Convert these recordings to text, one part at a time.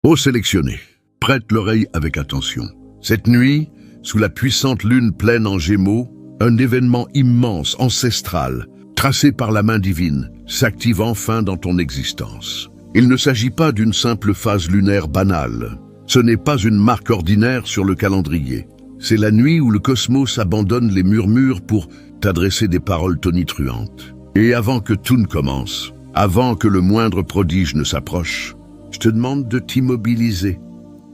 Ô sélectionné, prête l'oreille avec attention. Cette nuit, sous la puissante lune pleine en Gémeaux, un événement immense, ancestral, tracé par la main divine, s'active enfin dans ton existence. Il ne s'agit pas d'une simple phase lunaire banale. Ce n'est pas une marque ordinaire sur le calendrier. C'est la nuit où le cosmos abandonne les murmures pour t'adresser des paroles tonitruantes. Et avant que tout ne commence, avant que le moindre prodige ne s'approche, je te demande de t'immobiliser,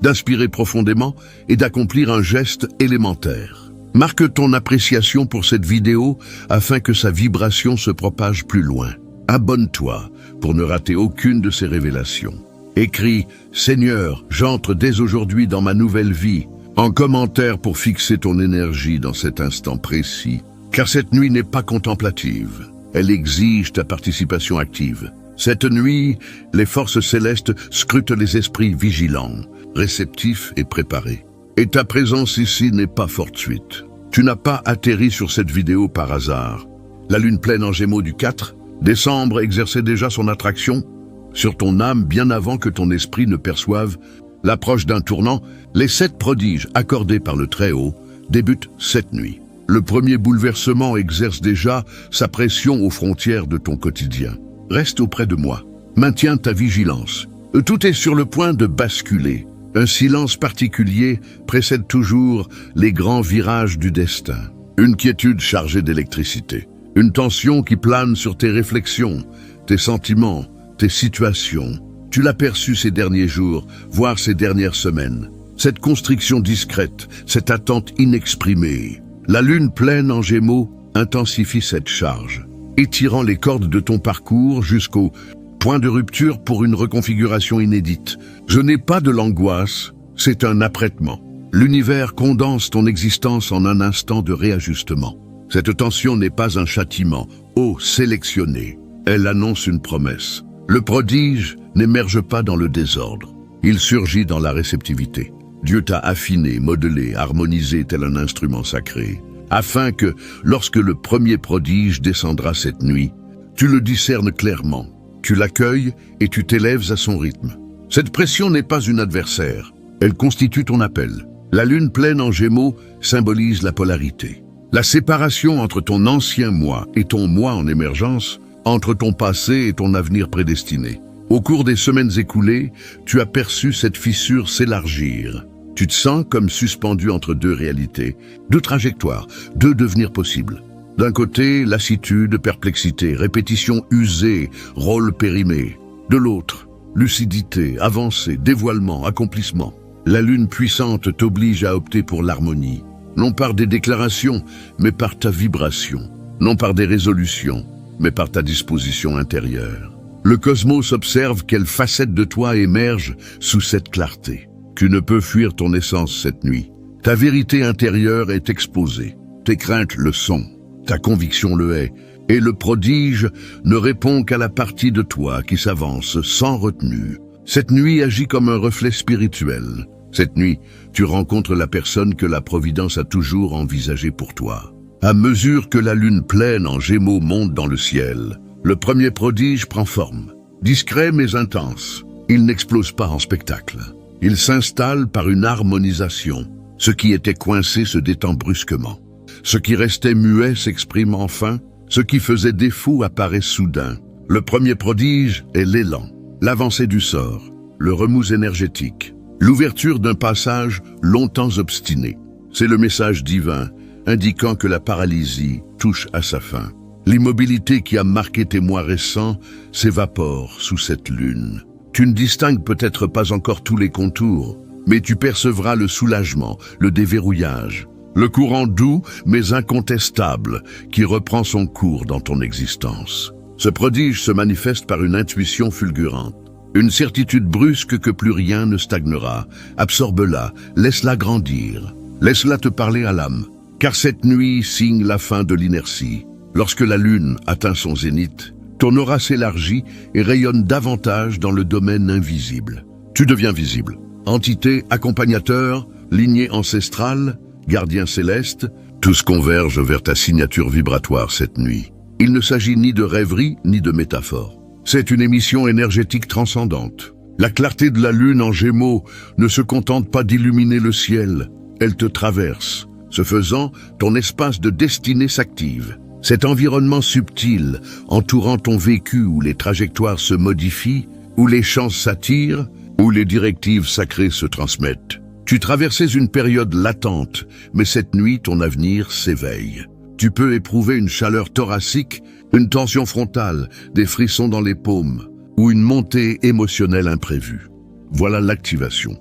d'inspirer profondément et d'accomplir un geste élémentaire. Marque ton appréciation pour cette vidéo afin que sa vibration se propage plus loin. Abonne-toi pour ne rater aucune de ces révélations. Écris « Seigneur, j'entre dès aujourd'hui dans ma nouvelle vie » en commentaire pour fixer ton énergie dans cet instant précis. Car cette nuit n'est pas contemplative, elle exige ta participation active. Cette nuit, les forces célestes scrutent les esprits vigilants, réceptifs et préparés. Et ta présence ici n'est pas fortuite. Tu n'as pas atterri sur cette vidéo par hasard. La lune pleine en Gémeaux du 4 décembre exerçait déjà son attraction sur ton âme bien avant que ton esprit ne perçoive l'approche d'un tournant. Les 7 prodiges accordés par le Très-Haut débutent cette nuit. Le premier bouleversement exerce déjà sa pression aux frontières de ton quotidien. Reste auprès de moi. Maintiens ta vigilance. Tout est sur le point de basculer. Un silence particulier précède toujours les grands virages du destin. Une quiétude chargée d'électricité. Une tension qui plane sur tes réflexions, tes sentiments, tes situations. Tu l'as perçu ces derniers jours, voire ces dernières semaines. Cette constriction discrète, cette attente inexprimée. La lune pleine en Gémeaux intensifie cette charge, étirant les cordes de ton parcours jusqu'au point de rupture pour une reconfiguration inédite. Je n'ai pas de l'angoisse, c'est un apprêtement. L'univers condense ton existence en un instant de réajustement. Cette tension n'est pas un châtiment, ô sélectionné. Elle annonce une promesse. Le prodige n'émerge pas dans le désordre. Il surgit dans la réceptivité. Dieu t'a affiné, modelé, harmonisé tel un instrument sacré, afin que, lorsque le premier prodige descendra cette nuit, tu le discernes clairement, tu l'accueilles et tu t'élèves à son rythme. Cette pression n'est pas une adversaire, elle constitue ton appel. La lune pleine en Gémeaux symbolise la polarité. La séparation entre ton ancien moi et ton moi en émergence, entre ton passé et ton avenir prédestiné. Au cours des semaines écoulées, tu as perçu cette fissure s'élargir. Tu te sens comme suspendu entre deux réalités, deux trajectoires, deux devenirs possibles. D'un côté, lassitude, perplexité, répétition usée, rôle périmé. De l'autre, lucidité, avancée, dévoilement, accomplissement. La lune puissante t'oblige à opter pour l'harmonie, non par des déclarations, mais par ta vibration, non par des résolutions, mais par ta disposition intérieure. Le cosmos observe quelle facette de toi émerge sous cette clarté. Tu ne peux fuir ton essence cette nuit. Ta vérité intérieure est exposée. Tes craintes le sont. Ta conviction le est. Et le prodige ne répond qu'à la partie de toi qui s'avance sans retenue. Cette nuit agit comme un reflet spirituel. Cette nuit, tu rencontres la personne que la Providence a toujours envisagée pour toi. À mesure que la lune pleine en Gémeaux monte dans le ciel, le premier prodige prend forme. Discret mais intense, il n'explose pas en spectacle. Il s'installe par une harmonisation. Ce qui était coincé se détend brusquement. Ce qui restait muet s'exprime enfin. Ce qui faisait défaut apparaît soudain. Le premier prodige est l'élan, l'avancée du sort, le remous énergétique, l'ouverture d'un passage longtemps obstiné. C'est le message divin, indiquant que la paralysie touche à sa fin. L'immobilité qui a marqué tes mois récents s'évapore sous cette lune. Tu ne distingues peut-être pas encore tous les contours, mais tu percevras le soulagement, le déverrouillage, le courant doux mais incontestable qui reprend son cours dans ton existence. Ce prodige se manifeste par une intuition fulgurante, une certitude brusque que plus rien ne stagnera. Absorbe-la, laisse-la grandir, laisse-la te parler à l'âme, car cette nuit signe la fin de l'inertie. Lorsque la lune atteint son zénith, ton aura s'élargit et rayonne davantage dans le domaine invisible. Tu deviens visible. Entité, accompagnateur, lignée ancestrale, gardien céleste, tous convergent vers ta signature vibratoire cette nuit. Il ne s'agit ni de rêverie ni de métaphore. C'est une émission énergétique transcendante. La clarté de la lune en Gémeaux ne se contente pas d'illuminer le ciel, elle te traverse. Ce faisant, ton espace de destinée s'active. Cet environnement subtil, entourant ton vécu où les trajectoires se modifient, où les chances s'attirent, où les directives sacrées se transmettent. Tu traversais une période latente, mais cette nuit, ton avenir s'éveille. Tu peux éprouver une chaleur thoracique, une tension frontale, des frissons dans les paumes, ou une montée émotionnelle imprévue. Voilà l'activation.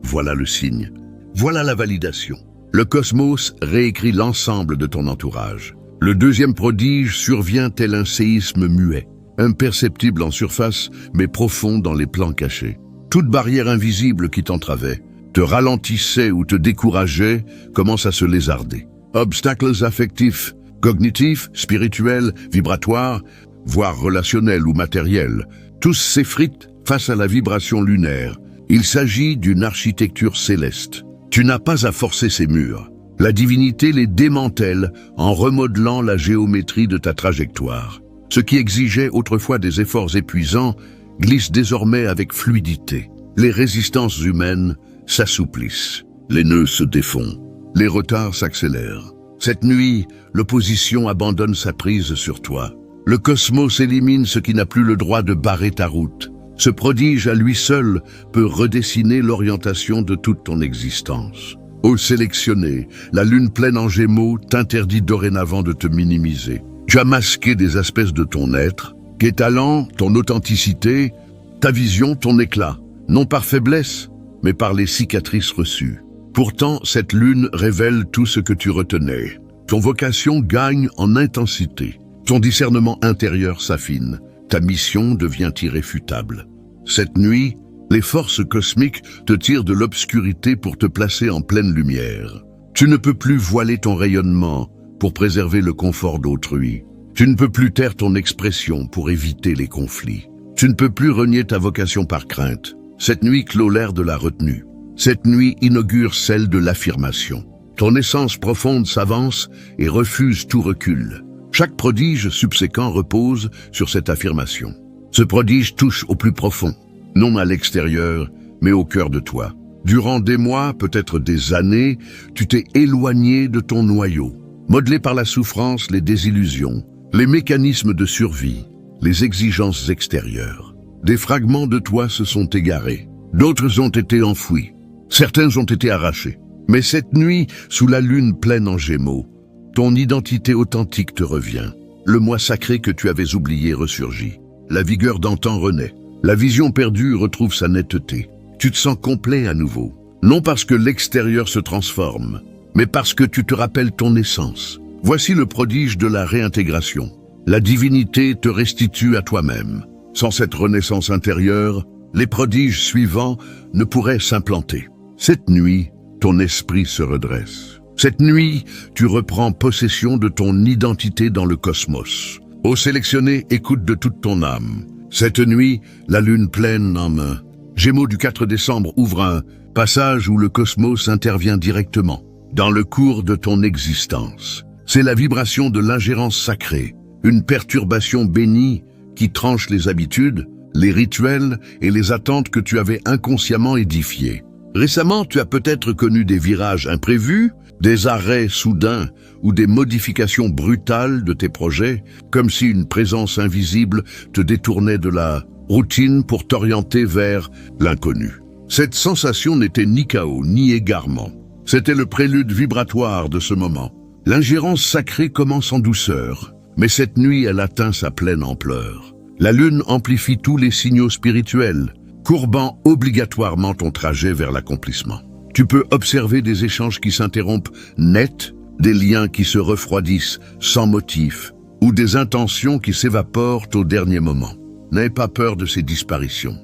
Voilà le signe. Voilà la validation. Le cosmos réécrit l'ensemble de ton entourage. Le deuxième prodige survient tel un séisme muet, imperceptible en surface, mais profond dans les plans cachés. Toute barrière invisible qui t'entravait, te ralentissait ou te décourageait, commence à se lézarder. Obstacles affectifs, cognitifs, spirituels, vibratoires, voire relationnels ou matériels, tous s'effritent face à la vibration lunaire. Il s'agit d'une architecture céleste. Tu n'as pas à forcer ces murs. La divinité les démantèle en remodelant la géométrie de ta trajectoire. Ce qui exigeait autrefois des efforts épuisants glisse désormais avec fluidité. Les résistances humaines s'assouplissent. Les nœuds se défont. Les retards s'accélèrent. Cette nuit, l'opposition abandonne sa prise sur toi. Le cosmos élimine ce qui n'a plus le droit de barrer ta route. Ce prodige à lui seul peut redessiner l'orientation de toute ton existence. Ô sélectionné, la lune pleine en Gémeaux t'interdit dorénavant de te minimiser. Tu as masqué des aspects de ton être, tes talents, ton authenticité, ta vision, ton éclat, non par faiblesse, mais par les cicatrices reçues. Pourtant, cette lune révèle tout ce que tu retenais. Ton vocation gagne en intensité. Ton discernement intérieur s'affine. Ta mission devient irréfutable. Cette nuit, les forces cosmiques te tirent de l'obscurité pour te placer en pleine lumière. Tu ne peux plus voiler ton rayonnement pour préserver le confort d'autrui. Tu ne peux plus taire ton expression pour éviter les conflits. Tu ne peux plus renier ta vocation par crainte. Cette nuit clôt l'ère de la retenue. Cette nuit inaugure celle de l'affirmation. Ton essence profonde s'avance et refuse tout recul. Chaque prodige subséquent repose sur cette affirmation. Ce prodige touche au plus profond, non à l'extérieur, mais au cœur de toi. Durant des mois, peut-être des années, tu t'es éloigné de ton noyau, modelé par la souffrance, les désillusions, les mécanismes de survie, les exigences extérieures. Des fragments de toi se sont égarés, d'autres ont été enfouis, certains ont été arrachés. Mais cette nuit, sous la lune pleine en Gémeaux, ton identité authentique te revient. Le moi sacré que tu avais oublié ressurgit. La vigueur d'antan renaît. La vision perdue retrouve sa netteté. Tu te sens complet à nouveau. Non parce que l'extérieur se transforme, mais parce que tu te rappelles ton essence. Voici le prodige de la réintégration. La divinité te restitue à toi-même. Sans cette renaissance intérieure, les prodiges suivants ne pourraient s'implanter. Cette nuit, ton esprit se redresse. Cette nuit, tu reprends possession de ton identité dans le cosmos. Ô sélectionné, écoute de toute ton âme. Cette nuit, la lune pleine en main. Gémeaux du 4 décembre ouvre un passage où le cosmos intervient directement, dans le cours de ton existence. C'est la vibration de l'ingérence sacrée, une perturbation bénie qui tranche les habitudes, les rituels et les attentes que tu avais inconsciemment édifiées. Récemment, tu as peut-être connu des virages imprévus, des arrêts soudains ou des modifications brutales de tes projets, comme si une présence invisible te détournait de la routine pour t'orienter vers l'inconnu. Cette sensation n'était ni chaos ni égarement. C'était le prélude vibratoire de ce moment. L'ingérence sacrée commence en douceur, mais cette nuit elle atteint sa pleine ampleur. La lune amplifie tous les signaux spirituels, courbant obligatoirement ton trajet vers l'accomplissement. Tu peux observer des échanges qui s'interrompent net, des liens qui se refroidissent sans motif, ou des intentions qui s'évaporent au dernier moment. N'aie pas peur de ces disparitions.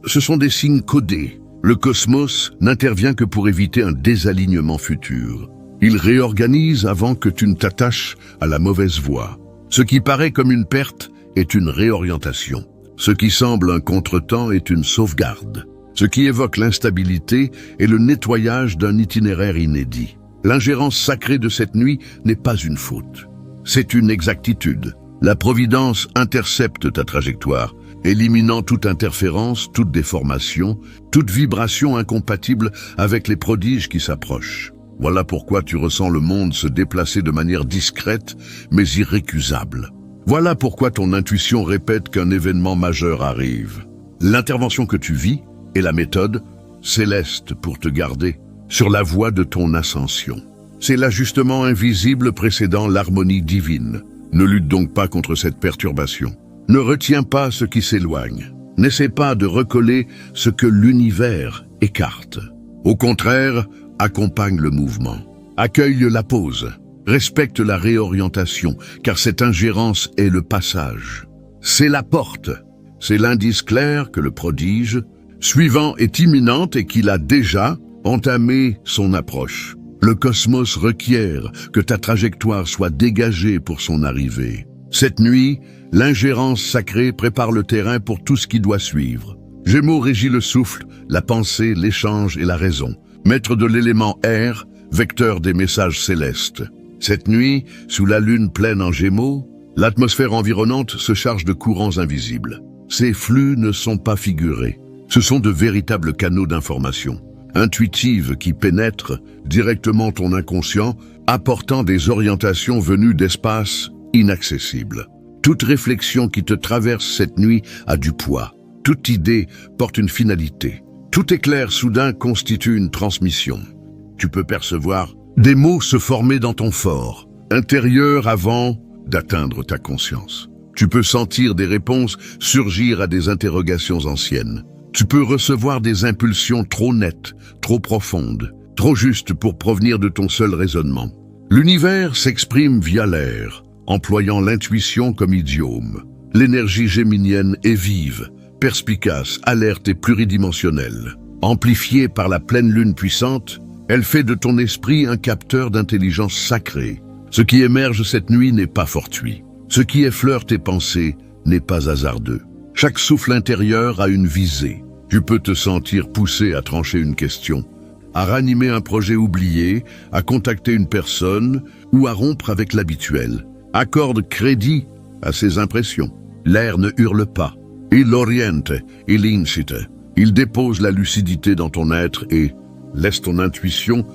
Ce sont des signes codés. Le cosmos n'intervient que pour éviter un désalignement futur. Il réorganise avant que tu ne t'attaches à la mauvaise voie. Ce qui paraît comme une perte est une réorientation. Ce qui semble un contretemps est une sauvegarde. Ce qui évoque l'instabilité est le nettoyage d'un itinéraire inédit. L'ingérence sacrée de cette nuit n'est pas une faute. C'est une exactitude. La providence intercepte ta trajectoire, éliminant toute interférence, toute déformation, toute vibration incompatible avec les prodiges qui s'approchent. Voilà pourquoi tu ressens le monde se déplacer de manière discrète, mais irrécusable. Voilà pourquoi ton intuition répète qu'un événement majeur arrive. L'intervention que tu vis est la méthode céleste pour te garder sur la voie de ton ascension. C'est l'ajustement invisible précédant l'harmonie divine. Ne lutte donc pas contre cette perturbation. Ne retiens pas ce qui s'éloigne. N'essaie pas de recoller ce que l'univers écarte. Au contraire, accompagne le mouvement. Accueille la pause. Respecte la réorientation, car cette ingérence est le passage. C'est la porte. C'est l'indice clair que le prodige suivant est imminente et qu'il a déjà entamé son approche. Le cosmos requiert que ta trajectoire soit dégagée pour son arrivée. Cette nuit, l'ingérence sacrée prépare le terrain pour tout ce qui doit suivre. Gémeaux régit le souffle, la pensée, l'échange et la raison. Maître de l'élément air, vecteur des messages célestes. Cette nuit, sous la lune pleine en Gémeaux, l'atmosphère environnante se charge de courants invisibles. Ces flux ne sont pas figurés. Ce sont de véritables canaux d'information, intuitives qui pénètrent directement ton inconscient, apportant des orientations venues d'espaces inaccessibles. Toute réflexion qui te traverse cette nuit a du poids. Toute idée porte une finalité. Tout éclair soudain constitue une transmission. Tu peux percevoir des mots se former dans ton fort intérieur avant d'atteindre ta conscience. Tu peux sentir des réponses surgir à des interrogations anciennes. Tu peux recevoir des impulsions trop nettes, trop profondes, trop justes pour provenir de ton seul raisonnement. L'univers s'exprime via l'air, employant l'intuition comme idiome. L'énergie géminienne est vive, perspicace, alerte et pluridimensionnelle. Amplifiée par la pleine lune puissante, elle fait de ton esprit un capteur d'intelligence sacrée. Ce qui émerge cette nuit n'est pas fortuit. Ce qui effleure tes pensées n'est pas hasardeux. Chaque souffle intérieur a une visée. Tu peux te sentir poussé à trancher une question, à ranimer un projet oublié, à contacter une personne ou à rompre avec l'habituel. Accorde crédit à ces impressions. L'air ne hurle pas. Il oriente, il incite. Il dépose la lucidité dans ton être et laisse ton intuition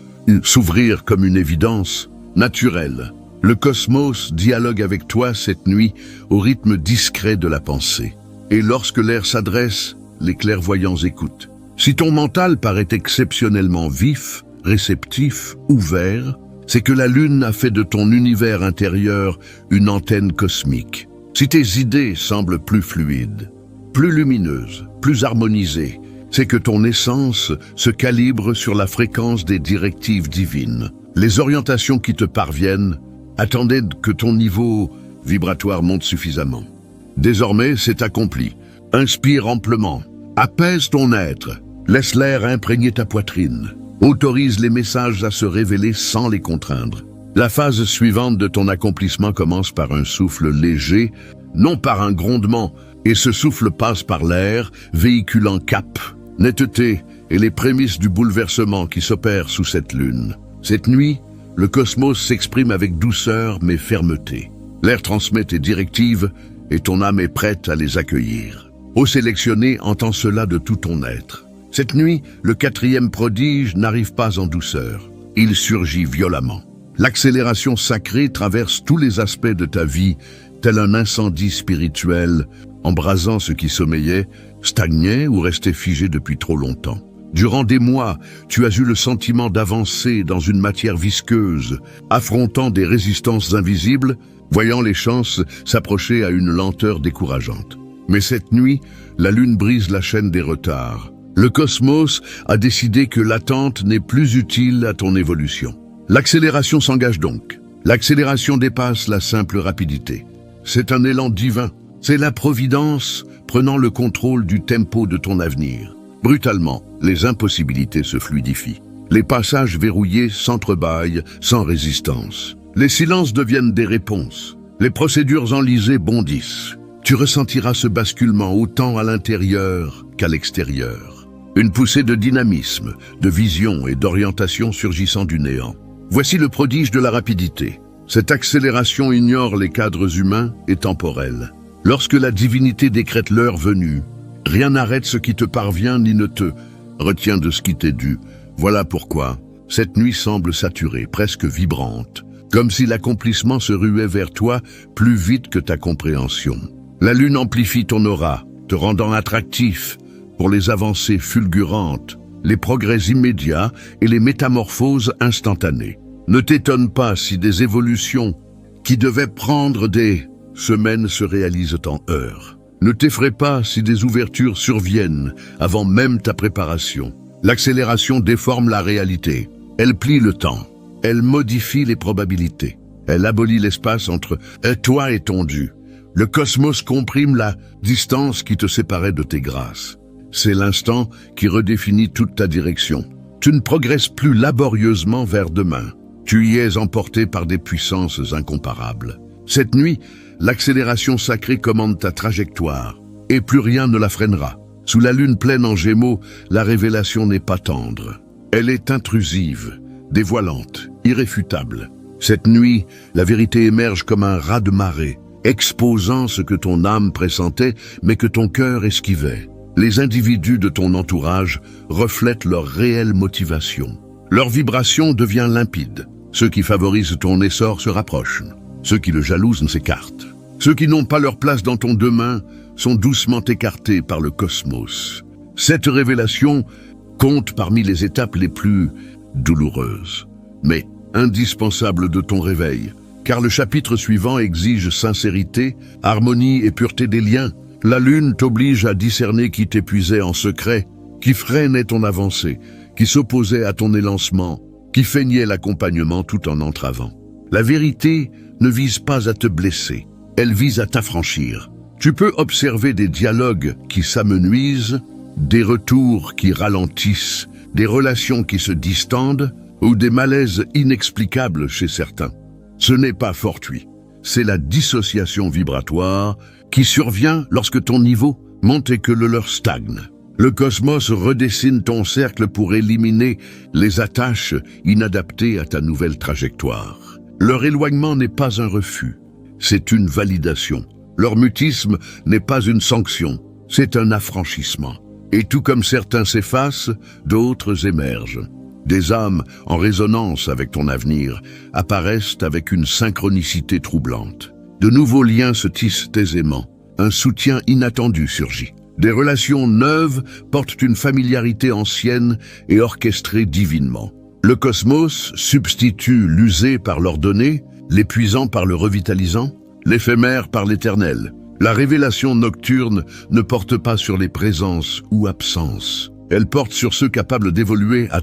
s'ouvrir comme une évidence naturelle. Le cosmos dialogue avec toi cette nuit au rythme discret de la pensée. Et lorsque l'air s'adresse, les clairvoyants écoutent. Si ton mental paraît exceptionnellement vif, réceptif, ouvert, c'est que la lune a fait de ton univers intérieur une antenne cosmique. Si tes idées semblent plus fluides, plus lumineuses, plus harmonisées, c'est que ton essence se calibre sur la fréquence des directives divines. Les orientations qui te parviennent attendaient que ton niveau vibratoire monte suffisamment. Désormais, c'est accompli. Inspire amplement, apaise ton être, laisse l'air imprégner ta poitrine, autorise les messages à se révéler sans les contraindre. La phase suivante de ton accomplissement commence par un souffle léger, non par un grondement, et ce souffle passe par l'air, véhiculant cap, netteté et les prémices du bouleversement qui s'opère sous cette lune. Cette nuit, le cosmos s'exprime avec douceur mais fermeté. L'air transmet tes directives et ton âme est prête à les accueillir. Ô sélectionné, entends cela de tout ton être. Cette nuit, le quatrième prodige n'arrive pas en douceur. Il surgit violemment. L'accélération sacrée traverse tous les aspects de ta vie, tel un incendie spirituel, embrasant ce qui sommeillait, stagnait ou restait figé depuis trop longtemps. Durant des mois, tu as eu le sentiment d'avancer dans une matière visqueuse, affrontant des résistances invisibles, voyant les chances s'approcher à une lenteur décourageante. Mais cette nuit, la lune brise la chaîne des retards. Le cosmos a décidé que l'attente n'est plus utile à ton évolution. L'accélération s'engage donc. L'accélération dépasse la simple rapidité. C'est un élan divin. C'est la providence prenant le contrôle du tempo de ton avenir. Brutalement, les impossibilités se fluidifient. Les passages verrouillés s'entrebâillent sans résistance. Les silences deviennent des réponses. Les procédures enlisées bondissent. Tu ressentiras ce basculement autant à l'intérieur qu'à l'extérieur. Une poussée de dynamisme, de vision et d'orientation surgissant du néant. Voici le prodige de la rapidité. Cette accélération ignore les cadres humains et temporels. Lorsque la divinité décrète l'heure venue, rien n'arrête ce qui te parvient ni ne te retient de ce qui t'est dû. Voilà pourquoi cette nuit semble saturée, presque vibrante, comme si l'accomplissement se ruait vers toi plus vite que ta compréhension. La lune amplifie ton aura, te rendant attractif pour les avancées fulgurantes, les progrès immédiats et les métamorphoses instantanées. Ne t'étonne pas si des évolutions qui devaient prendre des semaines se réalisent en heures. Ne t'effraie pas si des ouvertures surviennent avant même ta préparation. L'accélération déforme la réalité. Elle plie le temps. Elle modifie les probabilités. Elle abolit l'espace entre toi et ton dû. Le cosmos comprime la distance qui te séparait de tes grâces. C'est l'instant qui redéfinit toute ta direction. Tu ne progresses plus laborieusement vers demain. Tu y es emporté par des puissances incomparables. Cette nuit, l'accélération sacrée commande ta trajectoire, et plus rien ne la freinera. Sous la lune pleine en Gémeaux, la révélation n'est pas tendre. Elle est intrusive, dévoilante, irréfutable. Cette nuit, la vérité émerge comme un raz-de-marée, exposant ce que ton âme pressentait, mais que ton cœur esquivait. Les individus de ton entourage reflètent leur réelle motivation. Leur vibration devient limpide. Ceux qui favorisent ton essor se rapprochent. Ceux qui le jalousent s'écartent. Ceux qui n'ont pas leur place dans ton demain sont doucement écartés par le cosmos. Cette révélation compte parmi les étapes les plus douloureuses, mais indispensables de ton réveil, car le chapitre suivant exige sincérité, harmonie et pureté des liens. La lune t'oblige à discerner qui t'épuisait en secret, qui freinait ton avancée, qui s'opposait à ton élancement, qui feignait l'accompagnement tout en entravant. La vérité ne vise pas à te blesser, elle vise à t'affranchir. Tu peux observer des dialogues qui s'amenuisent, des retours qui ralentissent, des relations qui se distendent ou des malaises inexplicables chez certains. Ce n'est pas fortuit, c'est la dissociation vibratoire qui survient lorsque ton niveau monte et que le leur stagne. Le cosmos redessine ton cercle pour éliminer les attaches inadaptées à ta nouvelle trajectoire. Leur éloignement n'est pas un refus, c'est une validation. Leur mutisme n'est pas une sanction, c'est un affranchissement. Et tout comme certains s'effacent, d'autres émergent. Des âmes en résonance avec ton avenir apparaissent avec une synchronicité troublante. De nouveaux liens se tissent aisément, un soutien inattendu surgit. Des relations neuves portent une familiarité ancienne et orchestrée divinement. Le cosmos substitue l'usé par l'ordonné, l'épuisant par le revitalisant, l'éphémère par l'éternel. La révélation nocturne ne porte pas sur les présences ou absences. Elle porte sur ceux capables d'évoluer à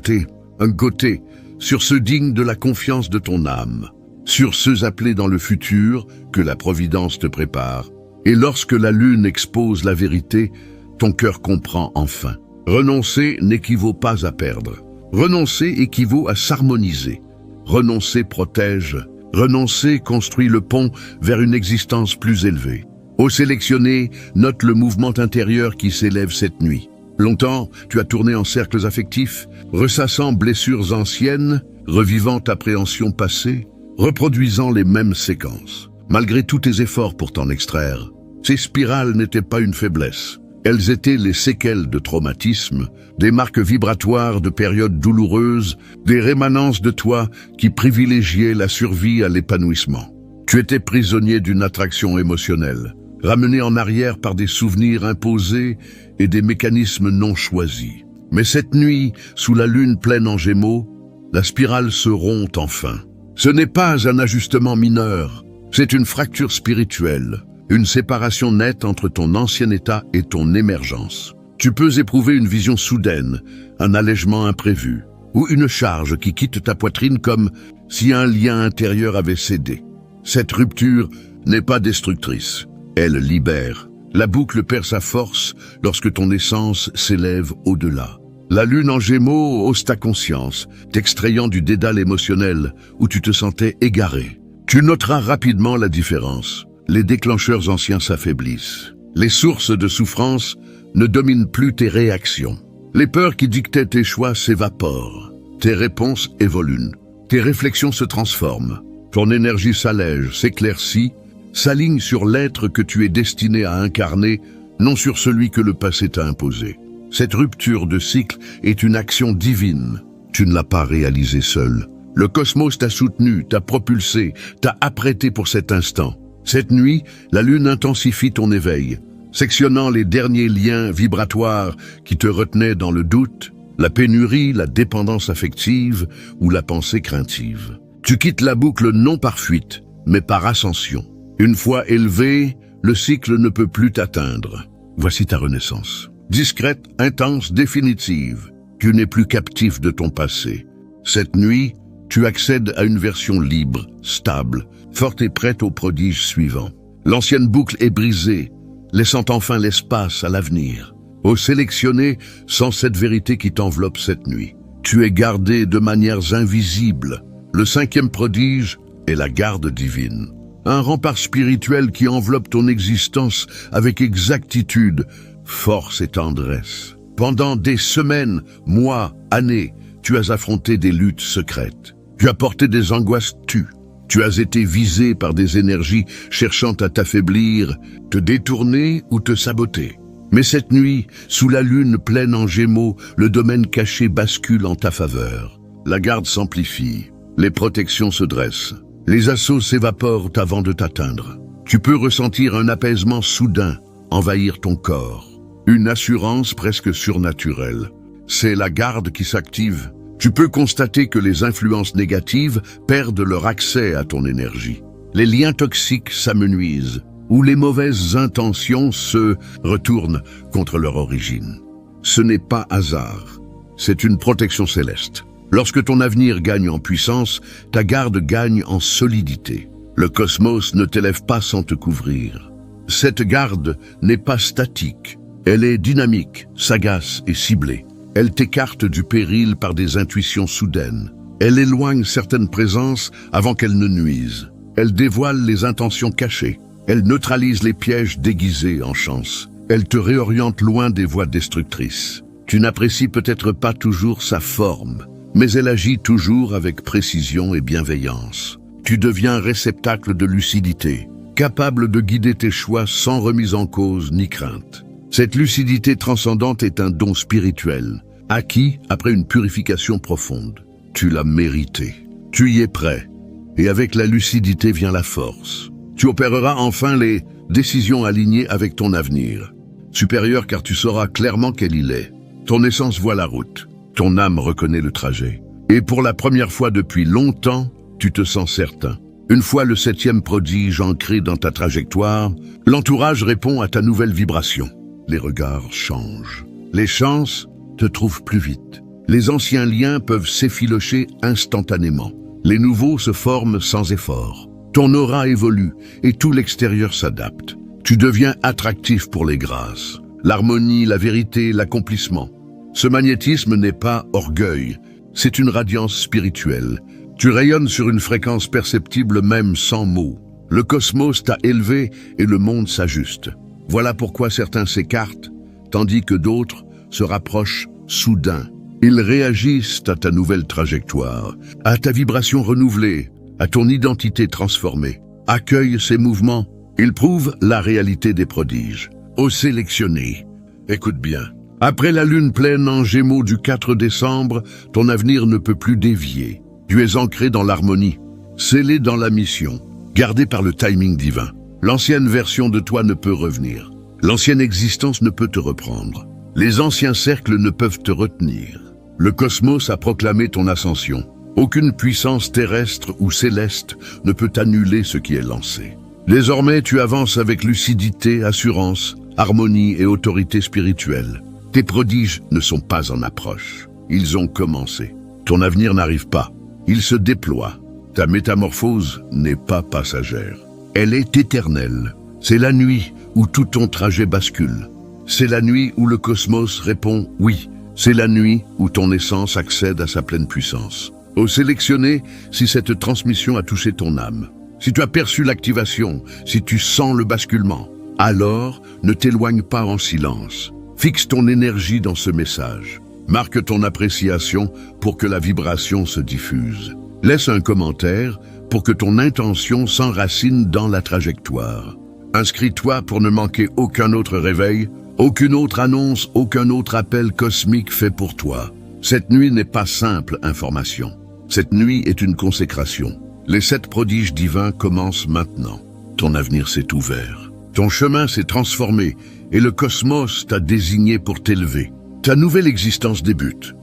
un côté, sur ceux dignes de la confiance de ton âme, sur ceux appelés dans le futur que la Providence te prépare. Et lorsque la lune expose la vérité, ton cœur comprend enfin. Renoncer n'équivaut pas à perdre. Renoncer équivaut à s'harmoniser. Renoncer protège. Renoncer construit le pont vers une existence plus élevée. Ô sélectionné, note le mouvement intérieur qui s'élève cette nuit. Longtemps, tu as tourné en cercles affectifs, ressassant blessures anciennes, revivant appréhensions passées, reproduisant les mêmes séquences. Malgré tous tes efforts pour t'en extraire, ces spirales n'étaient pas une faiblesse. Elles étaient les séquelles de traumatismes, des marques vibratoires de périodes douloureuses, des rémanences de toi qui privilégiaient la survie à l'épanouissement. Tu étais prisonnier d'une attraction émotionnelle, ramené en arrière par des souvenirs imposés et des mécanismes non choisis. Mais cette nuit, sous la lune pleine en Gémeaux, la spirale se rompt enfin. Ce n'est pas un ajustement mineur, c'est une fracture spirituelle, une séparation nette entre ton ancien état et ton émergence. Tu peux éprouver une vision soudaine, un allègement imprévu, ou une charge qui quitte ta poitrine comme si un lien intérieur avait cédé. Cette rupture n'est pas destructrice, elle libère. La boucle perd sa force lorsque ton essence s'élève au-delà. La lune en Gémeaux hausse ta conscience, t'extrayant du dédale émotionnel où tu te sentais égaré. Tu noteras rapidement la différence. Les déclencheurs anciens s'affaiblissent. Les sources de souffrance ne dominent plus tes réactions. Les peurs qui dictaient tes choix s'évaporent. Tes réponses évoluent. Tes réflexions se transforment. Ton énergie s'allège, s'éclaircit, s'aligne sur l'être que tu es destiné à incarner, non sur celui que le passé t'a imposé. Cette rupture de cycle est une action divine. Tu ne l'as pas réalisée seul. Le cosmos t'a soutenu, t'a propulsé, t'a apprêté pour cet instant. Cette nuit, la lune intensifie ton éveil, sectionnant les derniers liens vibratoires qui te retenaient dans le doute, la pénurie, la dépendance affective ou la pensée craintive. Tu quittes la boucle non par fuite, mais par ascension. Une fois élevé, le cycle ne peut plus t'atteindre. Voici ta renaissance. Discrète, intense, définitive. Tu n'es plus captif de ton passé. Cette nuit, tu accèdes à une version libre, stable, forte et prête au prodige suivant. L'ancienne boucle est brisée, laissant enfin l'espace à l'avenir. Ô sélectionné, sans cette vérité qui t'enveloppe cette nuit. Tu es gardé de manières invisibles. Le cinquième prodige est la garde divine. Un rempart spirituel qui enveloppe ton existence avec exactitude, force et tendresse. Pendant des semaines, mois, années, tu as affronté des luttes secrètes. Tu as porté des angoisses tues. Tu as été visé par des énergies cherchant à t'affaiblir, te détourner ou te saboter. Mais cette nuit, sous la lune pleine en Gémeaux, le domaine caché bascule en ta faveur. La garde s'amplifie, les protections se dressent, les assauts s'évaporent avant de t'atteindre. Tu peux ressentir un apaisement soudain envahir ton corps, une assurance presque surnaturelle. C'est la garde qui s'active. Tu peux constater que les influences négatives perdent leur accès à ton énergie. Les liens toxiques s'amenuisent, ou les mauvaises intentions se retournent contre leur origine. Ce n'est pas hasard, c'est une protection céleste. Lorsque ton avenir gagne en puissance, ta garde gagne en solidité. Le cosmos ne t'élève pas sans te couvrir. Cette garde n'est pas statique, elle est dynamique, sagace et ciblée. Elle t'écarte du péril par des intuitions soudaines. Elle éloigne certaines présences avant qu'elles ne nuisent. Elle dévoile les intentions cachées. Elle neutralise les pièges déguisés en chance. Elle te réoriente loin des voies destructrices. Tu n'apprécies peut-être pas toujours sa forme, mais elle agit toujours avec précision et bienveillance. Tu deviens réceptacle de lucidité, capable de guider tes choix sans remise en cause ni crainte. Cette lucidité transcendante est un don spirituel, acquis après une purification profonde. Tu l'as mérité. Tu y es prêt. Et avec la lucidité vient la force. Tu opéreras enfin les décisions alignées avec ton avenir. Supérieur car tu sauras clairement quel il est. Ton essence voit la route. Ton âme reconnaît le trajet. Et pour la première fois depuis longtemps, tu te sens certain. Une fois le septième prodige ancré dans ta trajectoire, l'entourage répond à ta nouvelle vibration. Les regards changent. Les chances te trouvent plus vite. Les anciens liens peuvent s'effilocher instantanément. Les nouveaux se forment sans effort. Ton aura évolue et tout l'extérieur s'adapte. Tu deviens attractif pour les grâces. L'harmonie, la vérité, l'accomplissement. Ce magnétisme n'est pas orgueil, c'est une radiance spirituelle. Tu rayonnes sur une fréquence perceptible même sans mots. Le cosmos t'a élevé et le monde s'ajuste. Voilà pourquoi certains s'écartent, tandis que d'autres se rapprochent soudain. Ils réagissent à ta nouvelle trajectoire, à ta vibration renouvelée, à ton identité transformée. Accueille ces mouvements. Ils prouvent la réalité des prodiges. Ô sélectionné, écoute bien. Après la lune pleine en Gémeaux du 4 décembre, ton avenir ne peut plus dévier. Tu es ancré dans l'harmonie, scellé dans la mission, gardé par le timing divin. L'ancienne version de toi ne peut revenir. L'ancienne existence ne peut te reprendre. Les anciens cercles ne peuvent te retenir. Le cosmos a proclamé ton ascension. Aucune puissance terrestre ou céleste ne peut annuler ce qui est lancé. Désormais, tu avances avec lucidité, assurance, harmonie et autorité spirituelle. Tes prodiges ne sont pas en approche. Ils ont commencé. Ton avenir n'arrive pas. Il se déploie. Ta métamorphose n'est pas passagère. Elle est éternelle. C'est la nuit où tout ton trajet bascule. C'est la nuit où le cosmos répond « oui ». C'est la nuit où ton essence accède à sa pleine puissance. Ô sélectionné, si cette transmission a touché ton âme, si tu as perçu l'activation, si tu sens le basculement, alors ne t'éloigne pas en silence. Fixe ton énergie dans ce message. Marque ton appréciation pour que la vibration se diffuse. Laisse un commentaire, pour que ton intention s'enracine dans la trajectoire. Inscris-toi pour ne manquer aucun autre réveil, aucune autre annonce, aucun autre appel cosmique fait pour toi. Cette nuit n'est pas simple information. Cette nuit est une consécration. Les 7 prodiges divins commencent maintenant. Ton avenir s'est ouvert. Ton chemin s'est transformé et le cosmos t'a désigné pour t'élever. Ta nouvelle existence débute.